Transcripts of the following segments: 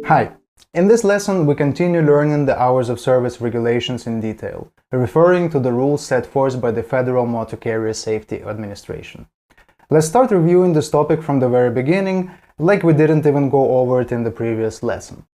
Hi! In this lesson, we continue learning the hours of service regulations in detail, referring to the rules set forth by the Federal Motor Carrier Safety Administration. Let's start reviewing this topic from the very beginning, like we didn't even go over it in the previous lesson.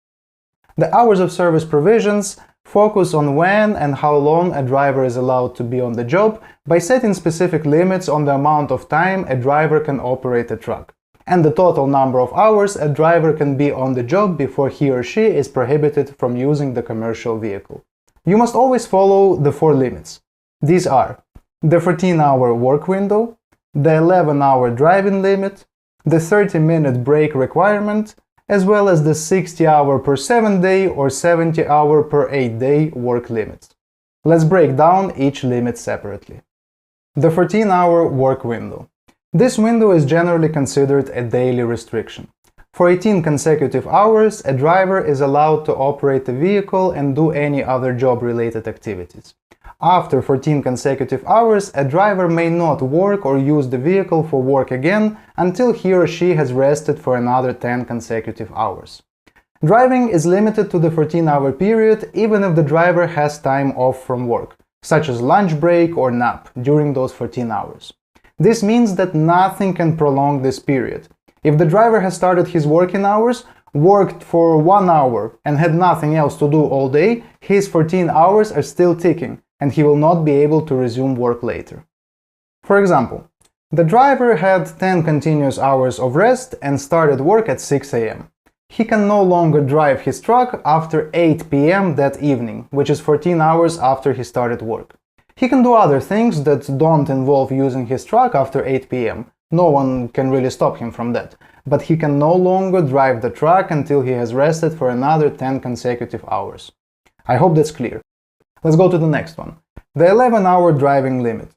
The hours of service provisions focus on when and how long a driver is allowed to be on the job by setting specific limits on the amount of time a driver can operate a truck, and the total number of hours a driver can be on the job before he or she is prohibited from using the commercial vehicle. You must always follow the four limits. These are the 14-hour work window, the 11-hour driving limit, the 30-minute break requirement, as well as the 60-hour per 7-day or 70-hour per 8-day work limits. Let's break down each limit separately. The 14-hour work window. This window is generally considered a daily restriction. For 18 consecutive hours, a driver is allowed to operate a vehicle and do any other job-related activities. After 14 consecutive hours, a driver may not work or use the vehicle for work again until he or she has rested for another 10 consecutive hours. Driving is limited to the 14-hour period even if the driver has time off from work, such as lunch break or nap, during those 14 hours. This means that nothing can prolong this period. If the driver has started his working hours, worked for 1 hour and had nothing else to do all day, his 14 hours are still ticking, and he will not be able to resume work later. For example, the driver had 10 continuous hours of rest and started work at 6 a.m. He can no longer drive his truck after 8 p.m. that evening, which is 14 hours after he started work. He can do other things that don't involve using his truck after 8 p.m. No one can really stop him from that, but he can no longer drive the truck until he has rested for another 10 consecutive hours. I hope that's clear. Let's go to the next one. The 11-hour driving limit.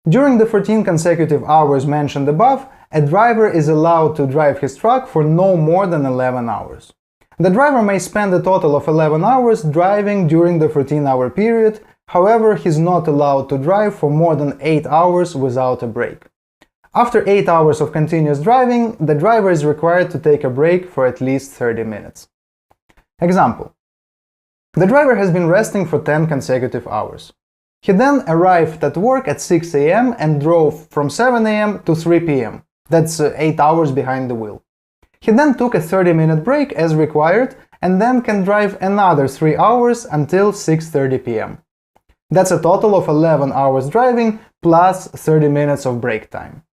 During the 14 consecutive hours mentioned above, a driver is allowed to drive his truck for no more than 11 hours. The driver may spend a total of 11 hours driving during the 14-hour period. However, he's not allowed to drive for more than 8 hours without a break. After 8 hours of continuous driving, the driver is required to take a break for at least 30 minutes. Example. The driver has been resting for 10 consecutive hours. He then arrived at work at 6 a.m. and drove from 7 a.m. to 3 p.m. That's 8 hours behind the wheel. He then took a 30-minute break as required and then can drive another 3 hours until 6:30 p.m. That's a total of 11 hours driving plus 30 minutes of break time.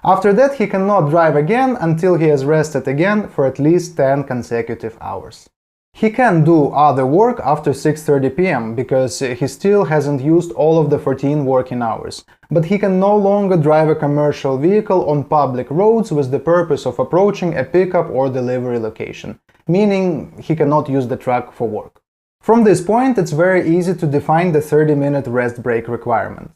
After that, he cannot drive again until he has rested again for at least 10 consecutive hours. He can do other work after 6:30 p.m. because he still hasn't used all of the 14 working hours, but he can no longer drive a commercial vehicle on public roads with the purpose of approaching a pickup or delivery location, meaning he cannot use the truck for work. From this point, it's very easy to define the 30-minute rest break requirement.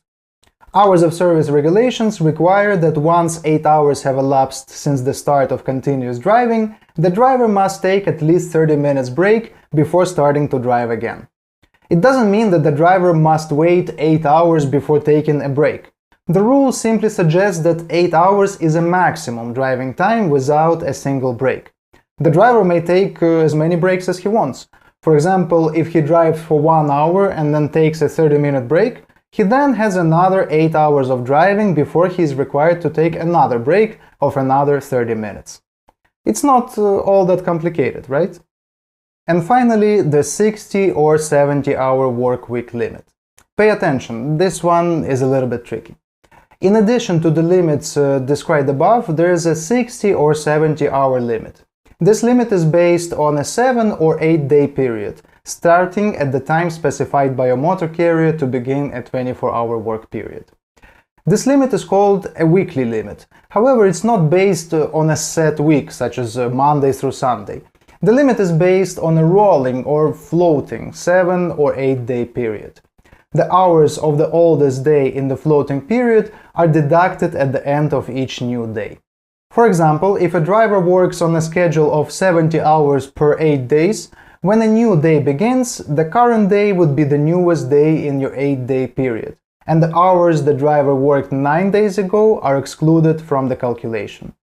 Hours of service regulations require that once 8 hours have elapsed since the start of continuous driving, the driver must take at least 30 minutes break before starting to drive again. It doesn't mean that the driver must wait 8 hours before taking a break. The rule simply suggests that 8 hours is a maximum driving time without a single break. The driver may take as many breaks as he wants. For example, if he drives for 1 hour and then takes a 30-minute break, he then has another 8 hours of driving before he is required to take another break of another 30 minutes. It's not all that complicated, right? And finally, the 60 or 70-hour work week limit. Pay attention, this one is a little bit tricky. In addition to the limits described above, there is a 60 or 70-hour limit. This limit is based on a 7 or 8-day period, starting at the time specified by a motor carrier to begin a 24-hour work period. This limit is called a weekly limit. However, it's not based on a set week, such as Monday through Sunday. The limit is based on a rolling or floating 7 or 8-day period. The hours of the oldest day in the floating period are deducted at the end of each new day. For example, if a driver works on a schedule of 70 hours per 8 days, when a new day begins, the current day would be the newest day in your 8-day period, and the hours the driver worked 9 days ago are excluded from the calculation.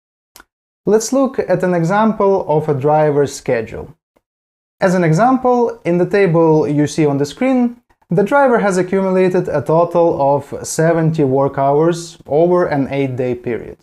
Let's look at an example of a driver's schedule. As an example, in the table you see on the screen, the driver has accumulated a total of 70 work hours over an 8-day period.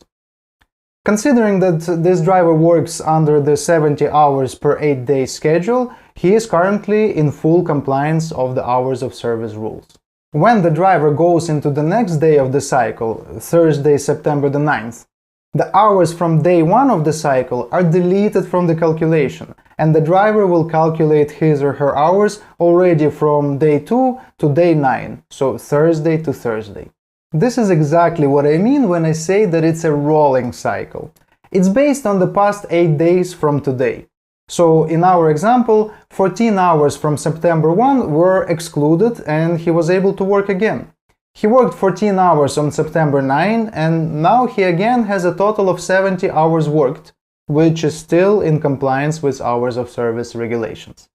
Considering that this driver works under the 70 hours per 8-day schedule, he is currently in full compliance of the hours of service rules. When the driver goes into the next day of the cycle, Thursday, September the 9th, the hours from day 1 of the cycle are deleted from the calculation, and the driver will calculate his or her hours already from day 2 to day 9, so Thursday to Thursday. This is exactly what I mean when I say that it's a rolling cycle. It's based on the past 8 days from today. So in our example, 14 hours from September 1 were excluded and he was able to work again. He worked 14 hours on September 9 and now he again has a total of 70 hours worked, which is still in compliance with hours of service regulations.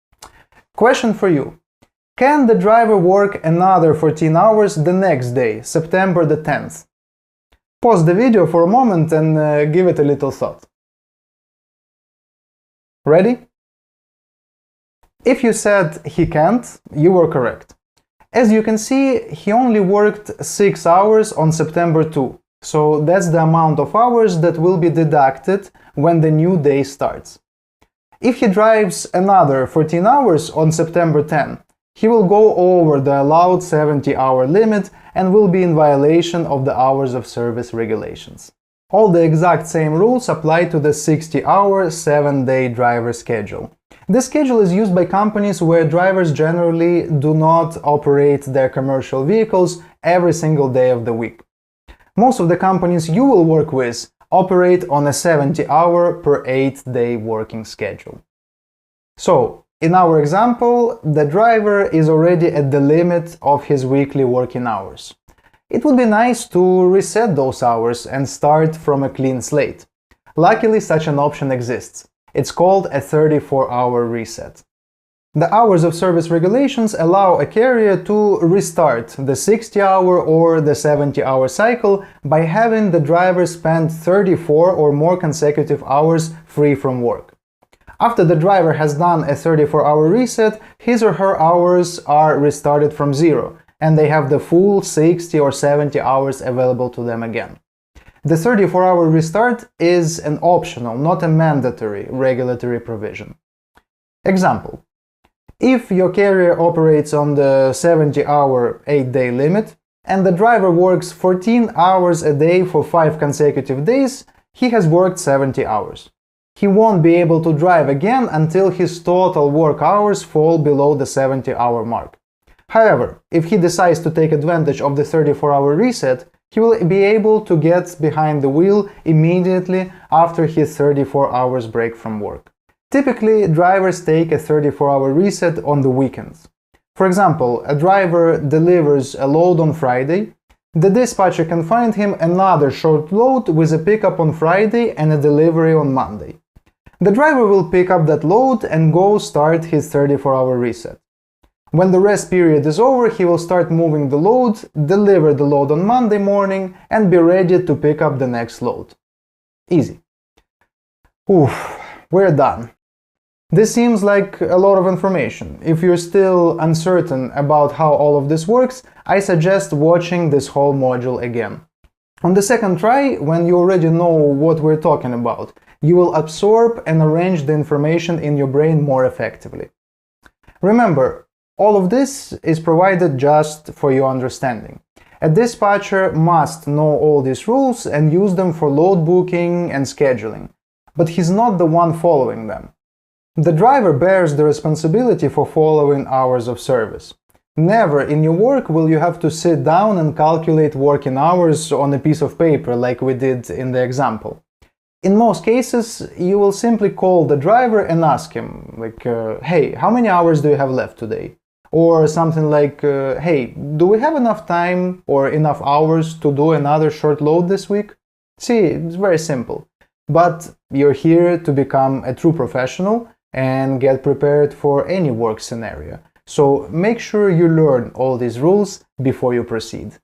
Question for you. Can the driver work another 14 hours the next day, September the 10th? Pause the video for a moment and give it a little thought. Ready? If you said he can't, you were correct. As you can see, he only worked 6 hours on September 2, so that's the amount of hours that will be deducted when the new day starts. If he drives another 14 hours on September 10, he will go over the allowed 70-hour limit and will be in violation of the hours of service regulations. All the exact same rules apply to the 60-hour, 7-day driver schedule. This schedule is used by companies where drivers generally do not operate their commercial vehicles every single day of the week. Most of the companies you will work with operate on a 70-hour per 8-day working schedule. So, in our example, the driver is already at the limit of his weekly working hours. It would be nice to reset those hours and start from a clean slate. Luckily, such an option exists. It's called a 34-hour reset. The hours of service regulations allow a carrier to restart the 60-hour or the 70-hour cycle by having the driver spend 34 or more consecutive hours free from work. After the driver has done a 34-hour reset, his or her hours are restarted from zero, and they have the full 60 or 70 hours available to them again. The 34-hour restart is an optional, not a mandatory regulatory provision. Example: if your carrier operates on the 70-hour 8-day limit and the driver works 14 hours a day for 5 consecutive days, he has worked 70 hours. He won't be able to drive again until his total work hours fall below the 70-hour mark. However, if he decides to take advantage of the 34-hour reset, he will be able to get behind the wheel immediately after his 34 hours break from work. Typically, drivers take a 34-hour reset on the weekends. For example, a driver delivers a load on Friday. The dispatcher can find him another short load with a pickup on Friday and a delivery on Monday. The driver will pick up that load and go start his 34-hour reset. When the rest period is over, he will start moving the load, deliver the load on Monday morning, and be ready to pick up the next load. Easy. Oof, we're done. This seems like a lot of information. If you're still uncertain about how all of this works, I suggest watching this whole module again. On the second try, when you already know what we're talking about, you will absorb and arrange the information in your brain more effectively. Remember, all of this is provided just for your understanding. A dispatcher must know all these rules and use them for load booking and scheduling, but he's not the one following them. The driver bears the responsibility for following hours of service. Never in your work will you have to sit down and calculate working hours on a piece of paper like we did in the example. In most cases, you will simply call the driver and ask him, like, hey, how many hours do you have left today? Or something like, hey, do we have enough time or enough hours to do another short load this week? See, it's very simple. But you're here to become a true professional and get prepared for any work scenario. So make sure you learn all these rules before you proceed.